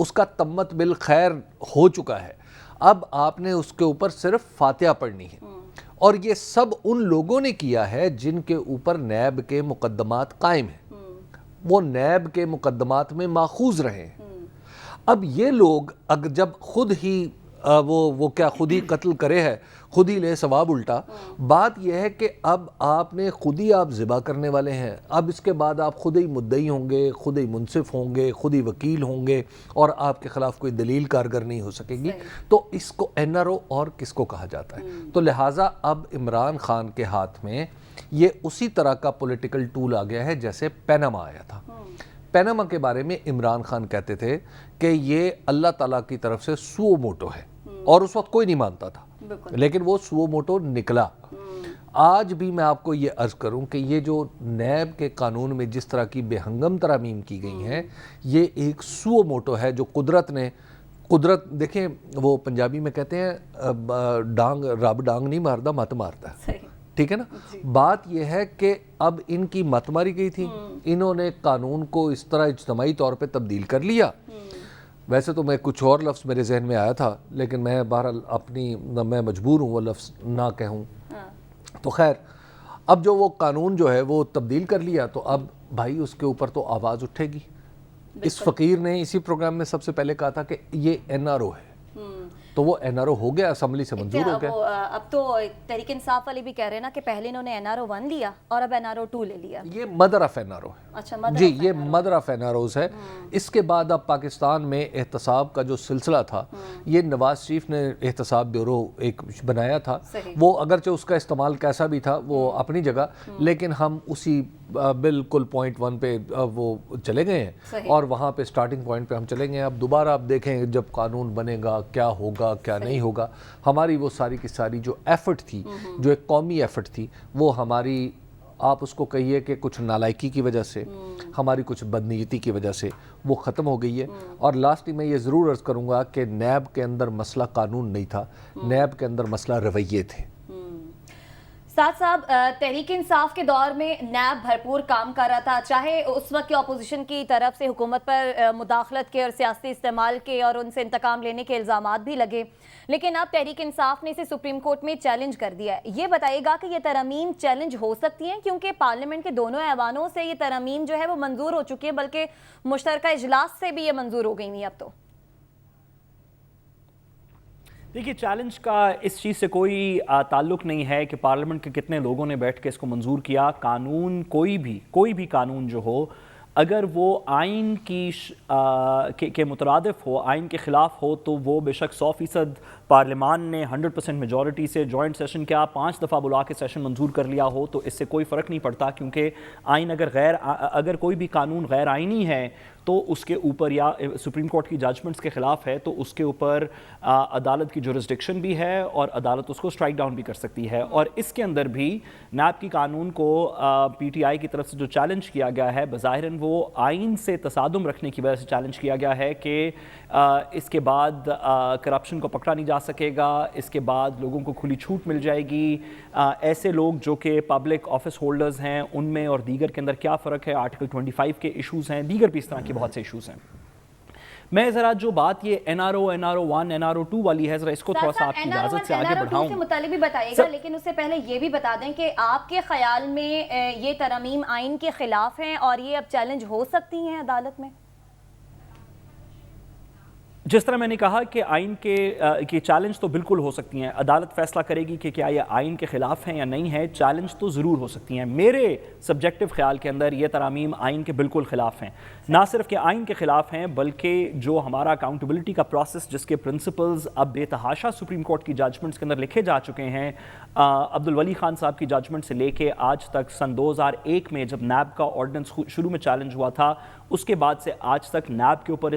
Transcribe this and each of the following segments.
اس کا تمت بالخیر ہو چکا ہے، اب آپ نے اس کے اوپر صرف فاتحہ پڑھنی ہے، اور یہ سب ان لوگوں نے کیا ہے جن کے اوپر نیب کے مقدمات قائم ہیں، وہ نیب کے مقدمات میں ماخوذ رہے ہیں۔ اب یہ لوگ اگر جب خود ہی وہ کیا خود ہی قتل کرے ہے، خود ہی لے ثواب الٹا، بات یہ ہے کہ اب آپ نے خود ہی آپ ذبح کرنے والے ہیں، اب اس کے بعد آپ خود ہی مدعی ہوں گے، خود ہی منصف ہوں گے، خود ہی وکیل ہوں گے، اور آپ کے خلاف کوئی دلیل کارگر نہیں ہو سکے گی، تو اس کو این آر او اور کس کو کہا جاتا ہے؟ تو لہٰذا اب عمران خان کے ہاتھ میں یہ اسی طرح کا پولیٹیکل ٹول آ گیا ہے جیسے پیناما آیا تھا۔ پیناما کے بارے میں عمران خان کہتے تھے کہ یہ اللہ تعالیٰ کی طرف سے سو موٹو ہے، اور اس وقت کوئی نہیں مانتا تھا، لیکن وہ سو موٹو نکلا۔ آج بھی میں آپ کو یہ عرض کروں کہ یہ جو نیب کے قانون میں جس طرح کی بے ہنگم ترامیم کی گئی ہیں، یہ ایک سو موٹو ہے جو قدرت دیکھیں، وہ پنجابی میں کہتے ہیں رب ڈانگ نہیں ماردا مت مارتا ہے، ٹھیک ہے نا؟ بات یہ ہے کہ اب ان کی مت ماری گئی تھی، انہوں نے قانون کو اس طرح اجتماعی طور پہ تبدیل کر لیا۔ ویسے تو میں کچھ اور لفظ میرے ذہن میں آیا تھا، لیکن میں بہرحال میں مجبور ہوں وہ لفظ نہ کہوں۔ تو خیر، اب جو وہ قانون جو ہے وہ تبدیل کر لیا، تو اب بھائی اس کے اوپر تو آواز اٹھے گی۔ اس فقیر نے اسی پروگرام میں سب سے پہلے کہا تھا کہ یہ این آر او ہے، تو وہ این آر او ہو گیا، اسمبلی سے منظور ہو گیا۔ اب تو تحریک انصاف والے بھی کہہ رہے ہیں نا کہ پہلے انہوں نے این آر او 1 لیا اور اب این آر او 2 لے لیا۔ یہ mother of N R O ہے، اچھا جی یہ mother of N R Os ہے۔ اس کے بعد اب پاکستان میں احتساب کا جو سلسلہ تھا، یہ نواز شریف نے احتساب بیورو ایک بنایا تھا، وہ اگرچہ اس کا استعمال کیسا بھی تھا وہ اپنی جگہ، لیکن ہم اسی بالکل پوائنٹ 1 پہ وہ چلے گئے ہیں، اور وہاں پہ سٹارٹنگ پوائنٹ پہ ہم چلیں گے۔ اب دوبارہ آپ دیکھیں جب قانون بنے گا کیا ہوگا کیا نہیں ہوگا۔ ہماری وہ ساری کی ساری جو ایفرٹ تھی، جو ایک قومی ایفرٹ تھی، وہ ہماری آپ اس کو کہیے کہ کچھ نالائکی کی وجہ سے، ہماری کچھ بدنیتی کی وجہ سے وہ ختم ہو گئی ہے۔ اور لاسٹ میں یہ ضرور عرض کروں گا کہ نیب کے اندر مسئلہ قانون نہیں تھا، نیب کے اندر مسئلہ رویے تھے۔ سعد صاحب، تحریک انصاف کے دور میں نیب بھرپور کام کر رہا تھا، چاہے اس وقت کی اپوزیشن کی طرف سے حکومت پر مداخلت کے اور سیاسی استعمال کے اور ان سے انتقام لینے کے الزامات بھی لگے، لیکن اب تحریک انصاف نے اسے سپریم کورٹ میں چیلنج کر دیا ہے۔ یہ بتائیے گا کہ یہ ترامیم چیلنج ہو سکتی ہیں، کیونکہ پارلیمنٹ کے دونوں ایوانوں سے یہ ترامیم جو ہے وہ منظور ہو چکی ہے، بلکہ مشترکہ اجلاس سے بھی یہ منظور ہو گئی ہیں اب تو؟ دیکھیے، چیلنج کا اس چیز سے کوئی تعلق نہیں ہے کہ پارلیمنٹ کے کتنے لوگوں نے بیٹھ کے اس کو منظور کیا۔ قانون کوئی بھی قانون جو ہو، اگر وہ آئین کے مترادف ہو، آئین کے خلاف ہو، تو وہ بے شک 100% پارلیمان نے 100% میجورٹی سے جوائنٹ سیشن کیا 5 دفعہ بلا کے سیشن منظور کر لیا ہو، تو اس سے کوئی فرق نہیں پڑتا، کیونکہ آئین اگر کوئی بھی قانون غیر آئینی ہے تو اس کے اوپر یا سپریم کورٹ کی ججمنٹس کے خلاف ہے تو اس کے اوپر عدالت کی جورسڈکشن بھی ہے اور عدالت اس کو سٹرائک ڈاؤن بھی کر سکتی ہے۔ اور اس کے اندر بھی نیب کی قانون کو پی ٹی آئی کی طرف سے جو چیلنج کیا گیا ہے، بظاہراً وہ آئین سے تصادم رکھنے کی وجہ سے چیلنج کیا گیا ہے کہ اس کے بعد کرپشن کو پکڑا نہیں جا سکے گا، اس کے بعد لوگوں کو کھلی چھوٹ مل جائے گی، ایسے لوگ جو کہ پبلک آفس ہولڈرز ہیں ان میں اور دیگر کے اندر کیا فرق ہے، آرٹیکل 25 کے ایشوز ہیں، دیگر بھی اس طرح کے بہت سے ایشوز ہیں۔ میں ذرا جو بات یہ N R O 1 N R O 2 والی ہے، ذرا اس کو تھوڑا سا آپ کی اجازت سے آگے بڑھاؤں سے متعلق بھی بتائیے گا، لیکن اس سے پہلے یہ بھی بتا دیں کہ آپ کے خیال میں یہ ترامیم آئین کے خلاف ہیں اور یہ اب چیلنج ہو سکتی ہیں عدالت میں؟ جس طرح میں نے کہا کہ آئین کے چیلنج تو بالکل ہو سکتی ہیں، عدالت فیصلہ کرے گی کہ کیا یہ آئین کے خلاف ہیں یا نہیں ہے، چیلنج تو ضرور ہو سکتی ہیں۔ میرے سبجیکٹو خیال کے اندر یہ ترامیم آئین کے بالکل خلاف ہیں، نہ صرف کہ آئین کے خلاف ہیں بلکہ جو ہمارا اکاؤنٹیبلٹی کا پروسیس جس کے پرنسپلز اب بے تحاشا سپریم کورٹ کی ججمنٹس کے اندر لکھے جا چکے ہیں، عبدالولی خان صاحب کی ججمنٹ سے لے کے آج تک سن 2001 میں جب نیب کا آرڈیننس شروع میں چیلنج ہوا تھا، اس کے بعد سے آج تک نیب کے اوپر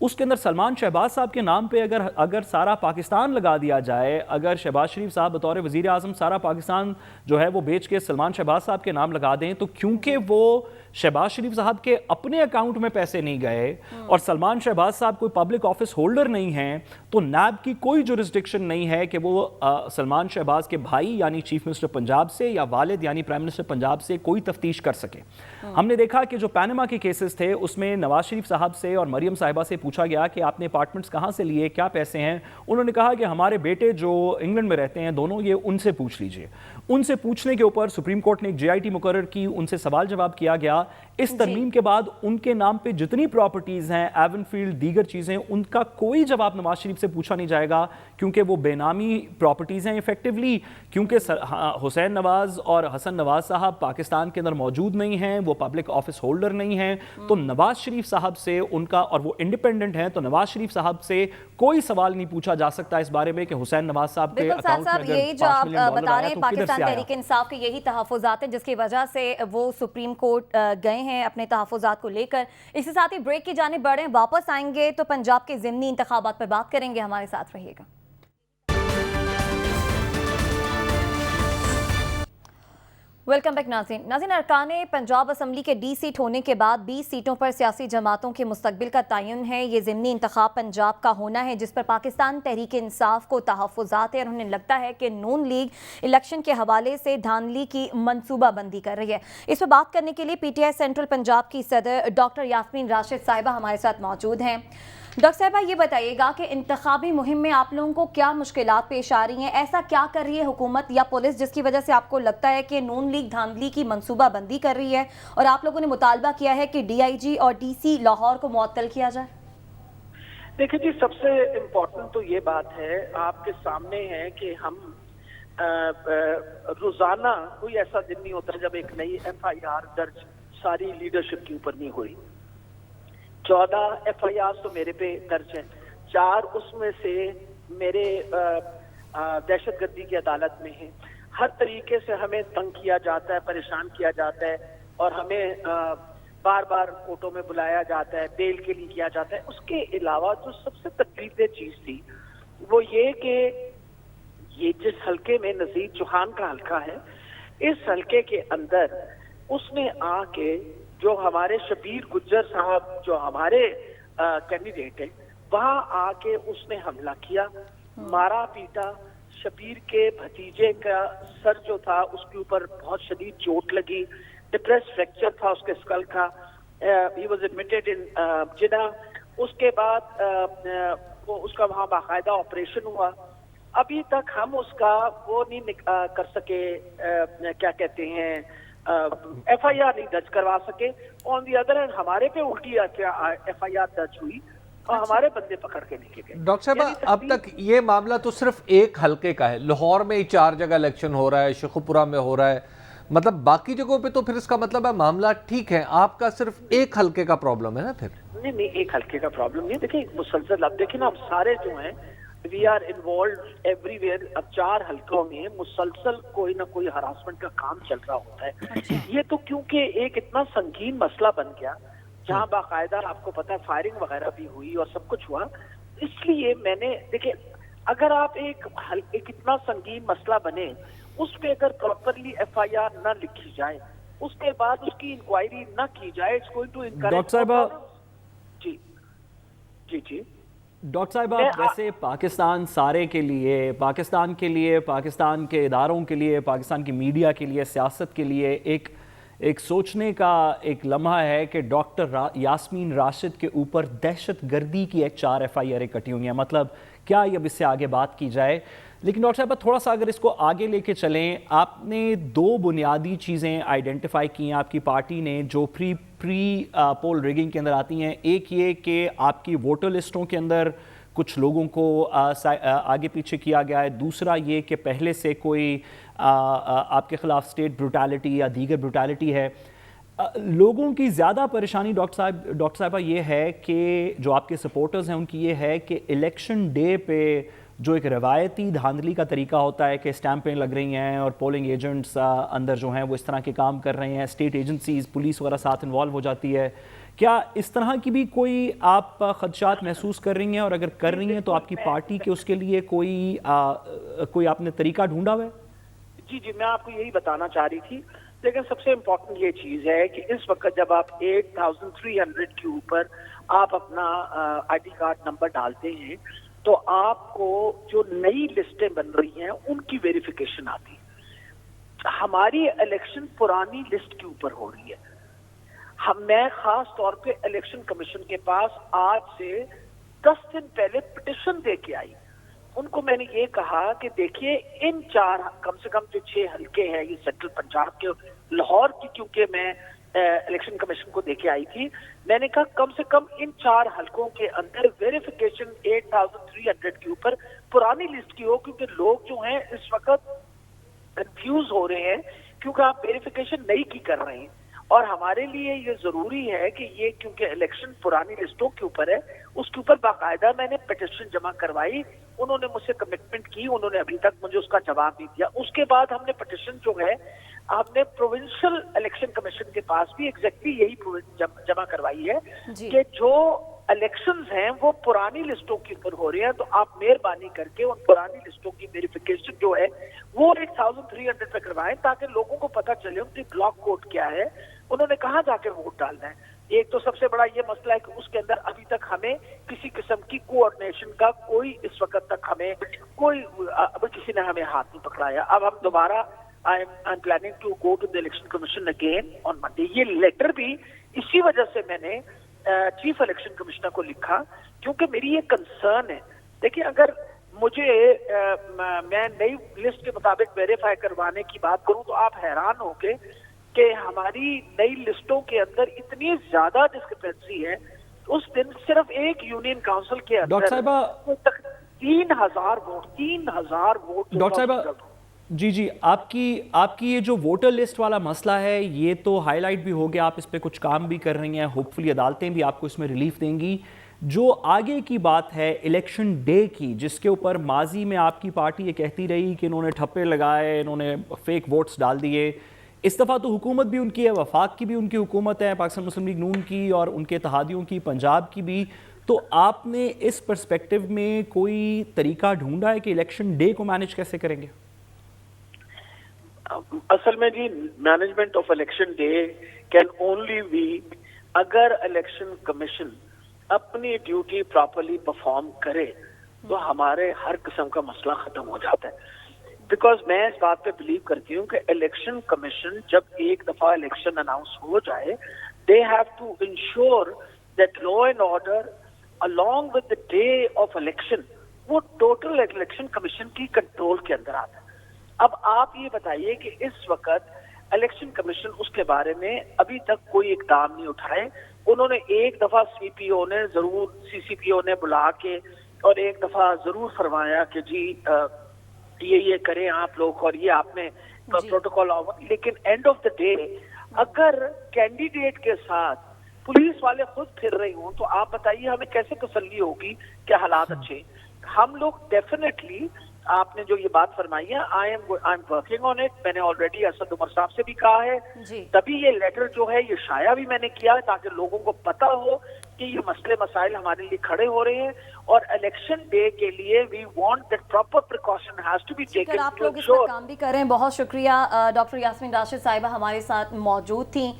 اس کے اندر سلمان شہباز صاحب کے نام پہ اگر سارا پاکستان لگا دیا جائے, اگر شہباز شریف صاحب بطور وزیر اعظم سارا پاکستان جو ہے وہ بیچ کے سلمان شہباز صاحب کے نام لگا دیں, تو کیونکہ وہ شہباز شریف صاحب کے اپنے اکاؤنٹ میں پیسے نہیں گئے اور سلمان شہباز صاحب کوئی پبلک آفس ہولڈر نہیں ہیں, تو نیب کی کوئی جورسڈکشن نہیں ہے کہ وہ سلمان شہباز کے بھائی یعنی چیف منسٹر پنجاب سے یا والد یعنی پرائم منسٹر پنجاب سے کوئی تفتیش کر سکے. ہم نے دیکھا کہ جو پینما کے کیسز تھے اس میں نواز شریف صاحب سے اور مریم صاحبہ سے پوچھا گیا کہ آپ نے اپارٹمنٹس کہاں سے لیے, کیا پیسے ہیں. انہوں نے کہا کہ ہمارے بیٹے جو انگلینڈ میں رہتے ہیں دونوں, یہ ان سے پوچھ لیجئے. ان سے پوچھنے کے اوپر سپریم کورٹ نے ایک JIT مقرر کی, ان سے سوال جواب کیا گیا. اس ترمیم کے بعد ان کے نام پہ جتنی پراپرٹیز ہیں, ایون فیلڈ, دیگر چیزیں, ان کا کوئی جواب نواز شریف سے پوچھا نہیں جائے گا کیونکہ وہ بے نامی پراپرٹیز ہیں ایفیکٹولی, کیونکہ حسین نواز اور حسن نواز صاحب پاکستان کے اندر موجود نہیں ہیں, وہ پبلک آفس ہولڈر نہیں ہیں. تو نواز شریف صاحب سے ان کا, اور وہ انڈیپینڈنٹ ہیں, تو نواز شریف صاحب سے کوئی سوال نہیں پوچھا جا سکتا اس بارے میں کہ حسین نواز صاحب کے اکاؤنٹ میں اگر $5 ملین بتا رہے ہیں آیا تو کدھر پاکستان سے آیا. تحریک انصاف کے یہی تحفظات ہیں جس کی وجہ سے وہ سپریم کورٹ گئے ہیں اپنے تحفظات کو لے کر. اسی ساتھ ہی بریک کی جانب بڑھیں, واپس آئیں گے تو پنجاب کے ضمنی انتخابات پر بات کریں گے. ہمارے ساتھ رہیے گا. ویلکم بیک ناظرین. ارکان پنجاب اسمبلی کے 20 سیٹ ہونے کے بعد 20 سیٹوں پر سیاسی جماعتوں کے مستقبل کا تعین ہے. یہ ضمنی انتخاب پنجاب کا ہونا ہے جس پر پاکستان تحریک انصاف کو تحفظات ہے, اور انہیں لگتا ہے کہ نون لیگ الیکشن کے حوالے سے دھاندلی کی منصوبہ بندی کر رہی ہے. اس پر بات کرنے کے لیے PTI سینٹرل پنجاب کی صدر ڈاکٹر یاسمین راشد صاحبہ ہمارے ساتھ موجود ہیں. ڈاکٹر صاحبہ, یہ بتائیے گا کہ انتخابی مہم میں آپ لوگوں کو کیا مشکلات پیش آ رہی ہیں؟ ایسا کیا کر رہی ہے حکومت یا پولیس جس کی وجہ سے آپ کو لگتا ہے کہ نون لیگ دھاندلی کی منصوبہ بندی کر رہی ہے اور آپ لوگوں نے مطالبہ کیا ہے کہ DIG اور DC لاہور کو معطل کیا جائے؟ دیکھیں جی, سب سے امپورٹنٹ تو یہ بات ہے آپ کے سامنے ہے کہ ہم روزانہ کوئی ایسا دن نہیں ہوتا جب ایک نئی FIR درج ساری لیڈرشپ کے اوپر نہیں ہوئی. 14 FIR تو میرے پہ درج ہیں, 4 اس میں سے میرے دہشت گردی کی عدالت میں ہیں. ہر طریقے سے ہمیں تنگ کیا جاتا ہے, پریشان کیا جاتا ہے, اور ہمیں بار بار کورٹوں میں بلایا جاتا ہے, بیل کے لیے کیا جاتا ہے. اس کے علاوہ جو سب سے تکلیف دہ چیز تھی وہ یہ کہ یہ جس حلقے میں نذیر چوہان کا حلقہ ہے, اس حلقے کے اندر اس نے آ کے جو ہمارے شبیر گجر صاحب جو ہمارے کینڈیڈیٹ ہیں وہاں آ کے اس نے حملہ کیا, مارا پیٹا. شبیر کے بھتیجے کا سر جو تھا اس کے اوپر بہت شدید چوٹ لگی, ڈپریس فریکچر تھا اس کے اسکل کا. ہی واز ایڈمیٹڈ ان جنہ. اس کے بعد اس کا وہاں باقاعدہ آپریشن ہوا. ابھی تک ہم اس کا وہ نہیں کر سکے, کیا کہتے ہیں, FIR نہیں درج کروا سکے. آن دی ادر ہینڈ ہمارے پہ الٹی FIR درج ہوئی اور ہمارے بندے پکڑ کے لے کے گئے. ڈاکٹر صاحب, اب تک یہ معاملہ تو صرف ایک حلقے کا ہے, لاہور میں ہی 4 جگہ الیکشن ہو رہا ہے, شیخوپورہ میں ہو رہا ہے, مطلب باقی جگہوں پہ تو پھر اس کا مطلب ہے معاملہ ٹھیک ہے, آپ کا صرف ایک حلقے کا پرابلم ہے نا پھر؟ نہیں, ایک حلقے کا پرابلم نہیں. دیکھیں مسلسل, اب دیکھیں نا, اب سارے جو ہیں we are involved everywhere. اب 4 حلقوں میں مسلسل کوئی نہ کوئی ہراسمنٹ کا کام چل رہا ہوتا ہے. یہ تو کیونکہ ایک اتنا سنگین مسئلہ بن گیا جہاں باقاعدہ آپ کو پتا ہے فائرنگ وغیرہ بھی ہوئی اور سب کچھ ہوا. اس لیے میں نے دیکھیں, اگر آپ ایک اتنا سنگین مسئلہ بنے اس پہ اگر پراپرلی FIR نہ لکھی جائے, اس کے بعد اس کی انکوائری نہ کی جائے, it's going to encourage. Doctor صاحبہ, جی جی جی ڈاکٹر صاحبہ, ویسے پاکستان سارے کے لیے, پاکستان کے لیے, پاکستان کے اداروں کے لیے, پاکستان کی میڈیا کے لیے, سیاست کے لیے ایک سوچنے کا ایک لمحہ ہے کہ ڈاکٹر یاسمین راشد کے اوپر دہشت گردی کی 4 FIR کٹی ہوئی ہیں. مطلب کیا یہ اب اس سے آگے بات کی جائے؟ لیکن ڈاکٹر صاحبہ تھوڑا سا اگر اس کو آگے لے کے چلیں, آپ نے 2 بنیادی چیزیں آئیڈینٹیفائی کی ہیں آپ کی پارٹی نے جو پری پول ریگنگ کے اندر آتی ہیں. ایک یہ کہ آپ کی ووٹر لسٹوں کے اندر کچھ لوگوں کو آگے پیچھے کیا گیا ہے. دوسرا یہ کہ پہلے سے کوئی آپ کے خلاف اسٹیٹ بروٹیلٹی یا دیگر بروٹیلٹی ہے. لوگوں کی زیادہ پریشانی ڈاکٹر صاحبہ یہ ہے کہ جو آپ کے سپورٹرز ہیں ان کی یہ ہے کہ الیکشن ڈے پہ جو ایک روایتی دھاندلی کا طریقہ ہوتا ہے کہ اسٹیمپیں لگ رہی ہیں اور پولنگ ایجنٹس اندر جو ہیں وہ اس طرح کے کام کر رہے ہیں, اسٹیٹ ایجنسیز پولیس وغیرہ ساتھ انوالو ہو جاتی ہے, کیا اس طرح کی بھی کوئی آپ خدشات محسوس کر رہی ہیں، اور اگر کر رہی ہیں تو آپ کی پارٹی کے اس کے لیے کوئی آپ نے طریقہ ڈھونڈا ہوا ہے؟ جی میں آپ کو یہی بتانا چاہ رہی تھی، لیکن سب سے امپورٹنٹ یہ چیز ہے کہ اس وقت جب آپ 8300 کے اوپر آپ اپنا آئی ڈی کارڈ نمبر ڈالتے ہیں تو آپ کو جو نئی لسٹیں بن رہی ہیں ان کی ویریفیکیشن آتی ہے۔ ہماری الیکشن پرانی لسٹ کے اوپر ہو رہی ہے۔ میں خاص طور پہ الیکشن کمیشن کے پاس آج سے 10 دن پہلے پٹیشن دے کے آئی۔ ان کو میں نے یہ کہا کہ دیکھیے ان 4 کم سے کم جو 6 حلقے ہیں یہ سینٹرل پنجاب کے، لاہور کی کیونکہ میں الیکشن کمیشن کو دے کے آئی تھی، میں نے کہا کم سے کم ان 4 حلقوں کے اندر ویریفیکیشن 8300 کے اوپر پرانی لسٹ کی ہو، کیونکہ لوگ جو ہیں اس وقت کنفیوز ہو رہے ہیں کیونکہ آپ ویریفیکیشن نئی کی کر رہے ہیں، اور ہمارے لیے یہ ضروری ہے کہ یہ کیونکہ الیکشن پرانی لسٹوں کے اوپر ہے، اس کے اوپر باقاعدہ میں نے پٹیشن جمع کروائی، انہوں نے مجھ سے کمٹمنٹ کی، انہوں نے ابھی تک مجھے اس کا جواب نہیں دیا۔ اس کے بعد ہم نے پٹیشن جو ہے ہم نے پروونشل الیکشن کمیشن کے پاس بھی ایگزیکٹلی یہی جمع کروائی ہے کہ جو الیکشنز ہیں وہ پرانی لسٹوں کے اوپر ہو رہے ہیں، تو آپ مہربانی کر کے ان پرانی لسٹوں کی ویریفیکیشن جو ہے وہ 8300 پہ کروائیں تاکہ لوگوں کو پتہ چلے ان کی بلاک کوڈ کیا ہے، انہوں نے کہاں جا کے ووٹ ڈالنا ہے۔ ایک تو سب سے بڑا یہ مسئلہ ہے کہ اس کے اندر ابھی تک ہمیں کسی قسم کی کوآرڈینیشن کا کوئی اس وقت تک ہمیں ابھی کسی نے ہمیں ہاتھ نہیں پکڑایا۔ اب ہم دوبارہ I'm planning to go to the election commission again on Monday۔ یہ لیٹر بھی اسی وجہ سے میں نے چیف الیکشن کمشنر کو لکھا کیونکہ میری یہ کنسرن ہے۔ دیکھیں اگر مجھے میں نئی لسٹ کے مطابق ویریفائی کروانے کی بات کروں تو آپ حیران ہو گے کہ ہماری نئی لسٹوں کے اندر اتنی زیادہ ڈسکرپنسی ہے۔ اس دن صرف ایک یونین کاؤنسل کے اندر ڈاکٹر صاحبہ 3000 ووٹ ڈاکٹر صاحبہ جی آپ کی یہ جو ووٹر لسٹ والا مسئلہ ہے یہ تو ہائی لائٹ بھی ہو گیا، آپ اس پہ کچھ کام بھی کر رہی ہیں، ہوپ فلی عدالتیں بھی آپ کو اس میں ریلیف دیں گی۔ جو آگے کی بات ہے الیکشن ڈے کی، جس کے اوپر ماضی میں آپ کی پارٹی یہ کہتی رہی کہ انہوں نے ٹھپے لگائے، انہوں نے فیک ووٹس ڈال دیے، اس دفعہ تو حکومت بھی ان کی ہے، وفاق کی بھی ان کی حکومت ہے، پاکستان مسلم لیگ نون کی اور ان کے اتحادیوں کی، پنجاب کی بھی، تو آپ نے اس پرسپیکٹو میں کوئی طریقہ ڈھونڈا ہے کہ الیکشن ڈے کو مینیج کیسے کریں گے؟ اصل میں جی management of election day can only be اگر الیکشن کمیشن اپنی ڈیوٹی پراپرلی پرفارم کرے تو ہمارے ہر قسم کا مسئلہ ختم ہو جاتا ہے۔ بیکاز میں اس بات پہ بلیو کرتی ہوں کہ الیکشن کمیشن جب ایک دفعہ الیکشن اناؤنس ہو جائے they have to ensure that law and order along with the day of election وہ ٹوٹل الیکشن کمیشن کی کنٹرول کے اندر آتا ہے۔ اب آپ یہ بتائیے کہ اس وقت الیکشن کمیشن اس کے بارے میں ابھی تک کوئی اقدام نہیں اٹھائے۔ انہوں نے ایک دفعہ سی پی او نے ضرور سی پی او نے بلا کے اور ایک دفعہ ضرور فرمایا کہ جی یہ کریں آپ لوگ اور یہ آپ نے پروٹوکول، لیکن اینڈ آف دا ڈے اگر کینڈیڈیٹ کے ساتھ پولیس والے خود پھر رہے ہوں تو آپ بتائیے ہمیں کیسے تسلی ہوگی کہ حالات اچھے۔ ہم لوگ ڈیفینیٹلی، آپ نے جو یہ بات فرمائی ہے I am working on it, میں نے آلریڈی اسد عمر صاحب سے بھی کہا ہے، تبھی یہ لیٹر جو ہے یہ شائع بھی میں نے کیا تاکہ لوگوں کو پتہ ہو کہ یہ مسئلے مسائل ہمارے لیے کھڑے ہو رہے ہیں، اور الیکشن ڈے کے لیے we want that proper precaution has to be taken. آپ لوگ اس پر کام بھی کر رہے ہیں، بہت شکریہ۔ ڈاکٹر یاسمین راشد صاحبہ ہمارے ساتھ موجود تھیں۔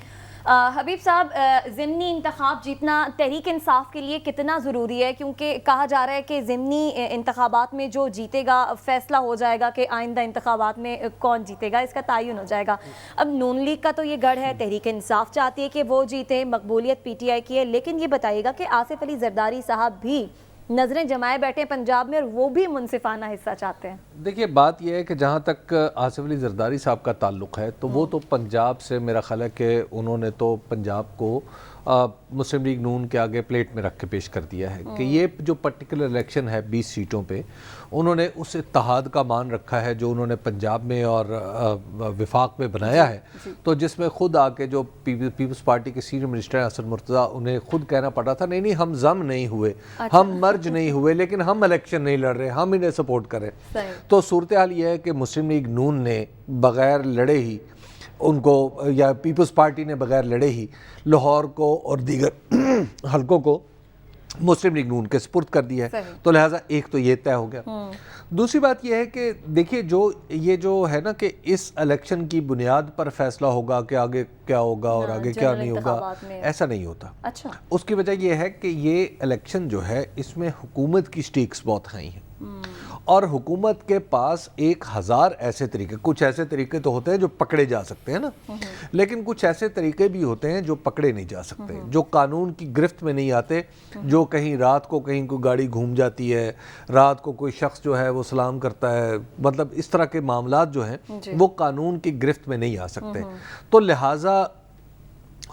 حبیب صاحب، ضمنی انتخاب جیتنا تحریک انصاف کے لیے کتنا ضروری ہے؟ کیونکہ کہا جا رہا ہے کہ ضمنی انتخابات میں جو جیتے گا فیصلہ ہو جائے گا کہ آئندہ انتخابات میں کون جیتے گا، اس کا تعین ہو جائے گا۔ اب نون لیگ کا تو یہ گڑھ ہے، تحریک انصاف چاہتی ہے کہ وہ جیتے، مقبولیت پی ٹی آئی کی ہے، لیکن یہ بتائیے گا کہ آصف علی زرداری صاحب بھی نظریں جمائے بیٹھے ہیں پنجاب میں اور وہ بھی منصفانہ حصہ چاہتے ہیں۔ دیکھیے بات یہ ہے کہ جہاں تک آصف علی زرداری صاحب کا تعلق ہے تو وہ تو پنجاب سے میرا خیال ہے کہ انہوں نے تو پنجاب کو مسلم لیگ نون کے آگے پلیٹ میں رکھ کے پیش کر دیا ہے کہ یہ جو پرٹیکولر الیکشن ہے 20 سیٹوں پہ انہوں نے اس اتحاد کا مان رکھا ہے جو انہوں نے پنجاب میں اور وفاق میں بنایا ہے، تو جس میں خود آ کے جو پیپلز پارٹی کے سینئر منسٹر ہیں اسد مرتضیٰ، انہیں خود کہنا پڑا تھا نہیں ہم ضم نہیں ہوئے، ہم مرج نہیں ہوئے، لیکن ہم الیکشن نہیں لڑ رہے، ہم انہیں سپورٹ کریں۔ تو صورتحال یہ ہے کہ مسلم لیگ نون نے بغیر لڑے ہی ان کو یا پیپلز پارٹی نے بغیر لڑے ہی لاہور کو اور دیگر حلقوں کو مسلم لیگ نون کے سپرد کر دیا ہے, تو لہٰذا ایک تو یہ طے ہو گیا. دوسری بات یہ ہے کہ دیکھیے یہ جو ہے نا کہ اس الیکشن کی بنیاد پر فیصلہ ہوگا کہ آگے کیا ہوگا اور آگے کیا نہیں ہوگا, ایسا نہیں ہوتا. اچھا, اس کی وجہ یہ ہے کہ یہ الیکشن جو ہے اس میں حکومت کی سٹیکس بہت ہائی ہیں, اور حکومت کے پاس 1000 ایسے طریقے, کچھ ایسے طریقے تو ہوتے ہیں جو پکڑے جا سکتے ہیں نا, لیکن کچھ ایسے طریقے بھی ہوتے ہیں جو پکڑے نہیں جا سکتے, جو قانون کی گرفت میں نہیں آتے, جو کہیں رات کو کہیں کوئی گاڑی گھوم جاتی ہے, رات کو کوئی شخص جو ہے وہ سلام کرتا ہے, مطلب اس طرح کے معاملات جو ہیں وہ قانون کی گرفت میں نہیں آ سکتے. تو لہٰذا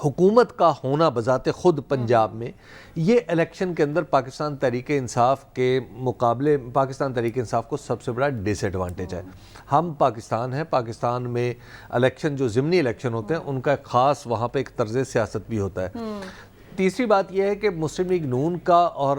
حکومت کا ہونا بذات خود پنجاب میں یہ الیکشن کے اندر پاکستان تحریک انصاف کے مقابلے پاکستان تحریک انصاف کو سب سے بڑا ڈس ایڈوانٹیج ہے. ہم پاکستان ہیں, پاکستان میں الیکشن جو ضمنی الیکشن ہوتے ہیں ان کا ایک خاص وہاں پہ ایک طرز سیاست بھی ہوتا ہے. تیسری بات یہ ہے کہ مسلم لیگ نون کا اور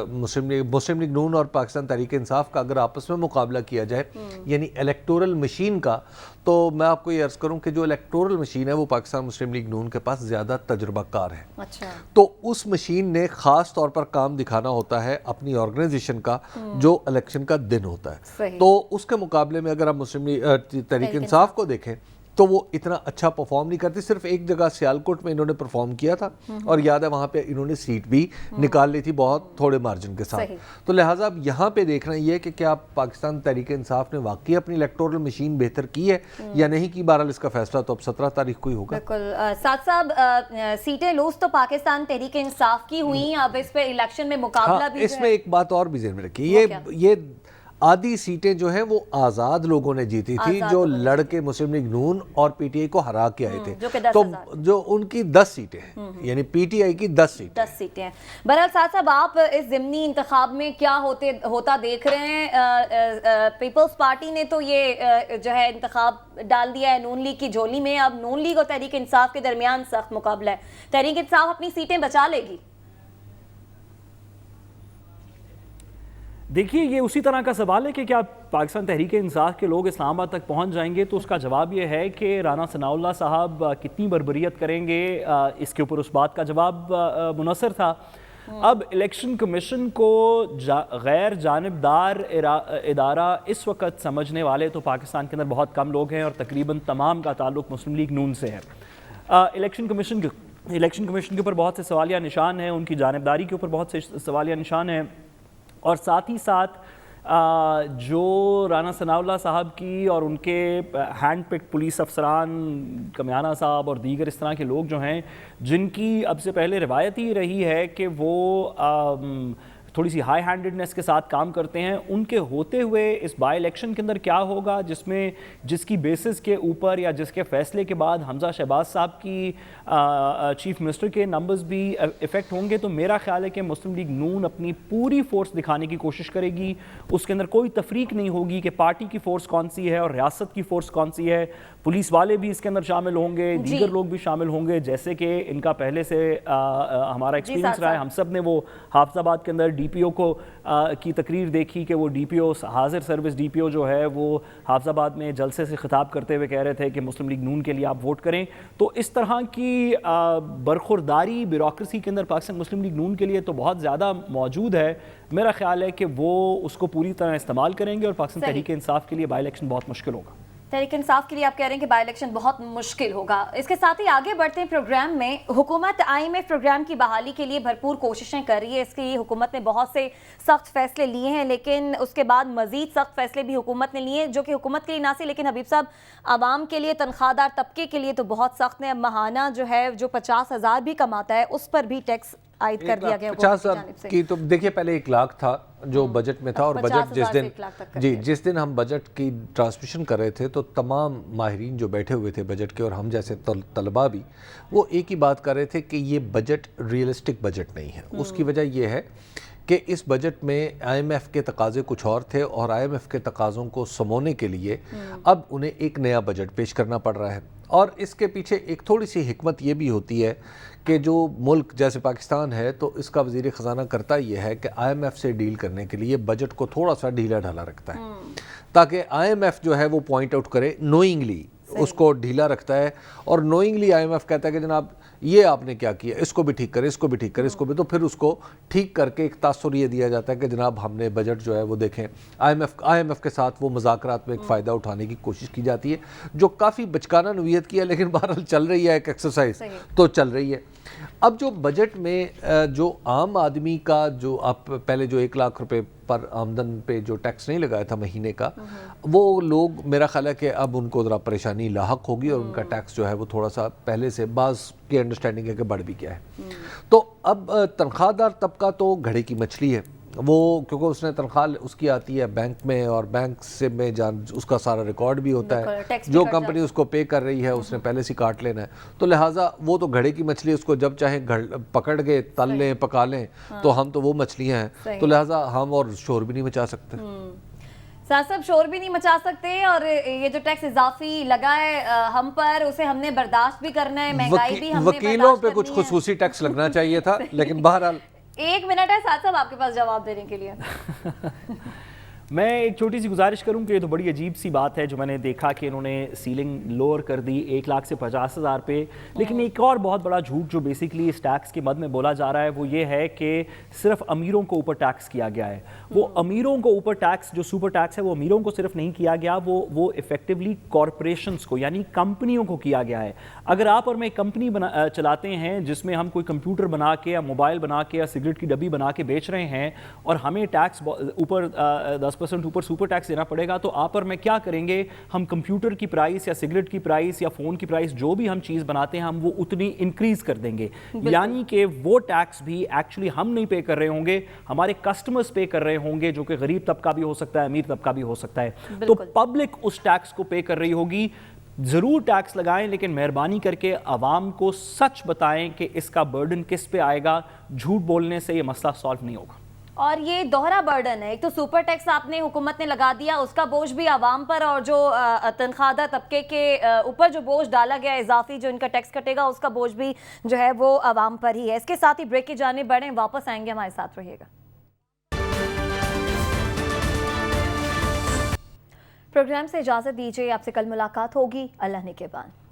مسلم لیگ نون اور پاکستان تحریک انصاف کا اگر آپس میں مقابلہ کیا جائے یعنی الیکٹورل مشین کا, تو میں آپ کو یہ عرض کروں کہ جو الیکٹورل مشین ہے وہ پاکستان مسلم لیگ نون کے پاس زیادہ تجربہ کار ہے. اچھا, تو اس مشین نے خاص طور پر کام دکھانا ہوتا ہے اپنی آرگنائزیشن کا جو الیکشن کا دن ہوتا ہے. تو اس کے مقابلے میں اگر آپ مسلم لیگ تحریک انصاف کو دیکھیں تو وہ اتنا اچھا پرفارم نہیں کرتی. صرف ایک جگہ سیالکوٹ میں انہوں نے پرفارم کیا تھا, اور یاد ہے وہاں پہ انہوں نے سیٹ بھی نکال لی تھی بہت تھوڑے مارجن کے ساتھ. تو لہٰذا اب یہاں پہ دیکھنا یہ ہے کہ کیا پاکستان تحریک انصاف نے واقعی اپنی الیکٹورل مشین بہتر کی ہے یا نہیں کی. بہرحال اس کا فیصلہ تو اب 17 تاریخ کو ہی ہوگا. بالکل. سعد صاحب, سیٹیں لوز تو پاکستان تحریک انصاف کی ہوئی, اب اس پہ الیکشن میں مقابلہ بھی, اس میں ایک بات اور بھی ذہن میں رکھیے, یہ آدھی سیٹیں جو ہیں وہ آزاد لوگوں نے جیتی تھی جو لڑ کے مسلم لیگ نون اور پی ٹی آئی کو ہرا کے آئے تھے, تو جو ان کی 10 سیٹیں ہیں یعنی پی ٹی آئی کی 10 سیٹیں ہیں. بہرحال ساتھ صاحب, آپ اس ضمنی انتخاب میں کیا ہوتا دیکھ رہے ہیں؟ پیپلز پارٹی نے تو یہ جو ہے انتخاب ڈال دیا ہے نون لیگ کی جھولی میں, اب نون لیگ اور تحریک انصاف کے درمیان سخت مقابلہ ہے. تحریک انصاف اپنی سیٹیں بچا لے گی؟ دیکھیے, یہ اسی طرح کا سوال ہے کہ کیا پاکستان تحریک انصاف کے لوگ اسلام آباد تک پہنچ جائیں گے, تو اس کا جواب یہ ہے کہ رانا ثناء اللہ صاحب کتنی بربریت کریں گے, اس کے اوپر اس بات کا جواب منحصر تھا. اب الیکشن کمیشن کو غیر جانبدار ادارہ اس وقت سمجھنے والے تو پاکستان کے اندر بہت کم لوگ ہیں, اور تقریباً تمام کا تعلق مسلم لیگ نون سے ہے. الیکشن کمیشن کے اوپر بہت سے سوالیہ نشان ہیں, ان کی جانبداری کے اوپر بہت سے سوالیہ نشان ہیں, اور ساتھ ہی ساتھ جو رانا ثناء اللہ صاحب کی اور ان کے ہینڈ پک پولیس افسران کمیانہ صاحب اور دیگر اس طرح کے لوگ جو ہیں, جن کی اب سے پہلے روایت ہی رہی ہے کہ وہ تھوڑی سی ہائی ہینڈڈنس کے ساتھ کام کرتے ہیں, ان کے ہوتے ہوئے اس بائی الیکشن کے اندر کیا ہوگا جس کی بیسس کے اوپر یا جس کے فیصلے کے بعد حمزہ شہباز صاحب کی چیف منسٹر کے نمبرز بھی افیکٹ ہوں گے. تو میرا خیال ہے کہ مسلم لیگ نون اپنی پوری فورس دکھانے کی کوشش کرے گی, اس کے اندر کوئی تفریق نہیں ہوگی کہ پارٹی کی فورس کون سی ہے اور ریاست کی فورس کون سی ہے. پولیس والے بھی اس کے اندر شامل ہوں گے, دیگر لوگ بھی شامل ہوں گے, جیسے کہ ان کا پہلے سے ہمارا ایکسپیرینس رہا ہے. ہم سب نے وہ حافظ آباد کے اندر ڈی پی او کو کی تقریر دیکھی کہ وہ ڈی پی او, حاضر سروس ڈی پی او جو ہے, وہ حافظ آباد میں جلسے سے خطاب کرتے ہوئے کہہ رہے تھے کہ مسلم لیگ نون کے لیے آپ ووٹ کریں. تو اس طرح کی برخورداری بیوروکریسی کے اندر پاکستان مسلم لیگ نون کے لیے تو بہت زیادہ موجود ہے. میرا خیال ہے کہ وہ اس کو پوری طرح استعمال کریں گے, اور پاکستان تحریک انصاف کے لیے بائی الیکشن بہت مشکل ہوگا. تحریک انصاف کے لیے آپ کہہ رہے ہیں کہ بائی الیکشن بہت مشکل ہوگا. اس کے ساتھ ہی آگے بڑھتے ہیں پروگرام میں. حکومت IMF پروگرام کی بحالی کے لیے بھرپور کوششیں کر رہی ہے. اس کے لیے حکومت نے بہت سے سخت فیصلے لیے ہیں, لیکن اس کے بعد مزید سخت فیصلے بھی حکومت نے لیے, جو کہ حکومت کے لیے نہ صحیح لیکن حبیب صاحب عوام کے لیے, تنخواہ دار طبقے کے لیے تو بہت سخت ہیں. ماہانہ جو ہے جو 50,000 بھی کماتا ہے اس پر بھی ٹیکس عائد کر دیا گیا 50,000 کی. تو دیکھیے پہلے 1 لاکھ تھا جو بجٹ میں تھا, اور بجٹ جس دن ہم بجٹ کی ٹرانسمیشن کر رہے تھے تو تمام ماہرین جو بیٹھے ہوئے تھے بجٹ کے, اور ہم جیسے طلباء بھی, وہ ایک ہی بات کر رہے تھے کہ یہ بجٹ ریئلسٹک بجٹ نہیں ہے. اس کی وجہ یہ ہے کہ اس بجٹ میں IMF کے تقاضے کچھ اور تھے, اور IMF کے تقاضوں کو سمونے کے لیے اب انہیں ایک نیا بجٹ پیش کرنا پڑ رہا ہے. اور اس کے پیچھے ایک تھوڑی سی حکمت یہ بھی ہوتی ہے کہ جو ملک جیسے پاکستان ہے تو اس کا وزیر خزانہ کرتا یہ ہے کہ IMF سے ڈیل کرنے کے لیے بجٹ کو تھوڑا سا ڈھیلا ڈھالا رکھتا ہے, تاکہ IMF جو ہے وہ پوائنٹ آؤٹ کرے نوئنگلی اس کو ڈھیلا رکھتا ہے اور نوئنگلی آئی ایم ایف کہتا ہے کہ جناب یہ آپ نے کیا کیا، اس کو بھی ٹھیک کرے، اس کو بھی ٹھیک کرے، اس کو بھی، تو پھر اس کو ٹھیک کر کے ایک تاثر یہ دیا جاتا ہے کہ جناب ہم نے بجٹ جو ہے وہ دیکھیں، آئی ایم ایف کے ساتھ وہ مذاکرات میں ایک فائدہ اٹھانے کی کوشش کی جاتی ہے جو کافی بچکانہ نوعیت کی ہے، لیکن بہرحال چل رہی ہے، ایک ایکسرسائز تو چل رہی ہے۔ اب جو بجٹ میں جو عام آدمی کا جو آپ پہلے جو 1 لاکھ روپے پر آمدن پہ جو ٹیکس نہیں لگایا تھا مہینے کا، وہ لوگ میرا خیال ہے کہ اب ان کو ذرا پریشانی لاحق ہوگی اور ان کا ٹیکس جو ہے وہ تھوڑا سا پہلے سے بعض کی انڈرسٹینڈنگ ہے کہ بڑھ بھی گیا ہے۔ تو اب تنخواہ دار طبقہ تو گھڑے کی مچھلی ہے، وہ کیونکہ اس نے تنخواہ اس کی آتی ہے بینک میں، اور بینک سے میں اس کا سارا ریکارڈ بھی ہوتا ہے، جو کمپنی اس کو پے کر رہی ہے اس نے پہلے سے کاٹ لینا ہے، تو لہٰذا وہ تو گھڑے کی مچھلی، اس کو جب چاہیں پکڑ گئے تل لیں پکا لیں، تو ہم تو وہ مچھلیاں ہیں، تو لہٰذا ہم اور شور بھی نہیں مچا سکتے۔ صاحب شور بھی نہیں مچا سکتے، اور یہ جو ٹیکس اضافی لگا ہے ہم پر، اسے ہم نے برداشت بھی کرنا ہے، مہنگائی بھی ہم نے وکیلوں پہ کچھ خصوصی ٹیکس لگنا چاہیے تھا، لیکن بہرحال 1 منٹ ہے صاحب آپ کے پاس جواب دینے کے لیے۔ میں ایک چھوٹی سی گزارش کروں کہ یہ تو بڑی عجیب سی بات ہے جو میں نے دیکھا کہ انہوں نے سیلنگ لوور کر دی 1 لاکھ سے 50,000 پہ، لیکن ایک اور بہت بڑا جھوٹ جو بیسیکلی اس ٹیکس کے مد میں بولا جا رہا ہے وہ یہ ہے کہ صرف امیروں کو اوپر ٹیکس کیا گیا ہے۔ وہ امیروں کو اوپر ٹیکس جو سپر ٹیکس ہے وہ امیروں کو صرف نہیں کیا گیا، وہ ایفیکٹولی کارپوریشنز کو یعنی کمپنیوں کو کیا گیا ہے۔ اگر آپ اور میں ایک کمپنی چلاتے ہیں جس میں ہم کوئی کمپیوٹر بنا کے یا موبائل بنا کے یا سگریٹ کی ڈبی بنا کے بیچ رہے ہیں اور ہمیں ٹیکس اوپر 10% اوپر سپر ٹیکس دینا پڑے گا، تو آپ اور میں کیا کریں گے؟ ہم کمپیوٹر کی پرائس یا سگریٹ کی پرائس یا فون کی پرائس جو بھی ہم چیز بناتے ہیں ہم وہ اتنی انکریز کر دیں گے، یعنی کہ وہ ٹیکس بھی ایکچولی ہم نہیں پے کر رہے ہوں گے، ہمارے کسٹمرز پے کر رہے ہوں گے، جو کہ غریب طبقہ بھی ہو سکتا ہے، امیر طبقہ بھی ہو سکتا ہے، تو پبلک اس ٹیکس کو پے کر رہی ہوگی۔ ضرور ٹیکس لگائیں لیکن مہربانی کر کے عوام کو سچ بتائیں کہ اس کا برڈن کس پہ آئے گا، جھوٹ بولنے سے یہ مسئلہ سالو نہیں ہوگا۔ اور یہ دوہرا برڈن ہے، ایک تو سپر ٹیکس آپ نے حکومت نے لگا دیا، اس کا بوجھ بھی عوام پر، اور جو تنخواہ دار طبقے کے اوپر جو بوجھ ڈالا گیا اضافی جو ان کا ٹیکس کٹے گا اس کا بوجھ بھی جو ہے وہ عوام پر ہی ہے۔ اس کے ساتھ ہی بریک کی جانب بڑھیں، واپس آئیں گے، ہمارے ساتھ رہیے گا۔ پروگرام سے اجازت دیجیے، آپ سے کل ملاقات ہوگی، اللہ نے کے بعد۔